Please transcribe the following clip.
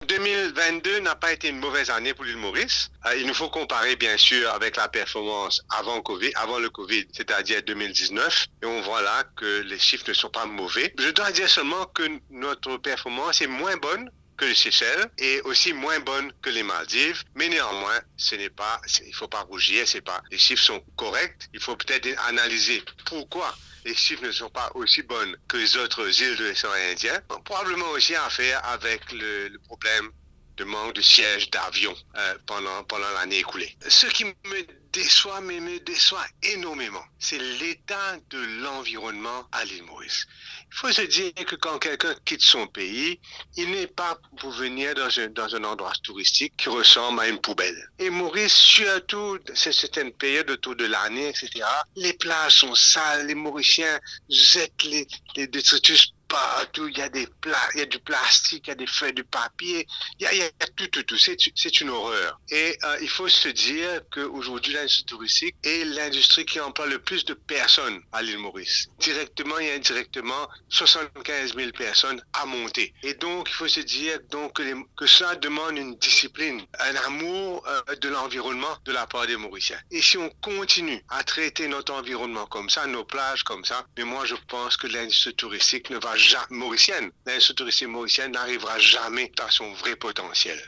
2022 n'a pas été une mauvaise année pour l'île Maurice. Il nous faut comparer bien sûr avec la performance avant le Covid, c'est-à-dire 2019. Et on voit là que les chiffres ne sont pas mauvais. Je dois dire seulement que notre performance est moins bonne que les Seychelles et aussi moins bonne que les Maldives. Mais néanmoins, il faut pas rougir, les chiffres sont corrects. Il faut peut-être analyser pourquoi les chiffres ne sont pas aussi bonnes que les autres îles de l'océan Indien. Probablement aussi à faire avec le problème de manque de sièges d'avion pendant l'année écoulée. Ce qui me déçoit énormément, c'est l'état de l'environnement à l'île Maurice. Il faut se dire que quand quelqu'un quitte son pays, il n'est pas pour venir dans un endroit touristique qui ressemble à une poubelle. Et Maurice, surtout, c'est certaines périodes autour de l'année, etc., les plages sont sales, les Mauriciens jettent les détritus partout, il y a il y a du plastique, il y a des feuilles de papier, il y a tout. C'est une horreur. Et il faut se dire qu'aujourd'hui, l'industrie touristique est l'industrie qui emploie le plus de personnes à l'île Maurice. Directement et indirectement, 75 000 personnes à monter. Et donc, il faut se dire que ça demande une discipline, un amour de l'environnement de la part des Mauriciens. Et si on continue à traiter notre environnement comme ça, nos plages comme ça, mais moi, je pense que l'industrie touristique l'industrie touristique mauricienne n'arrivera jamais à son vrai potentiel.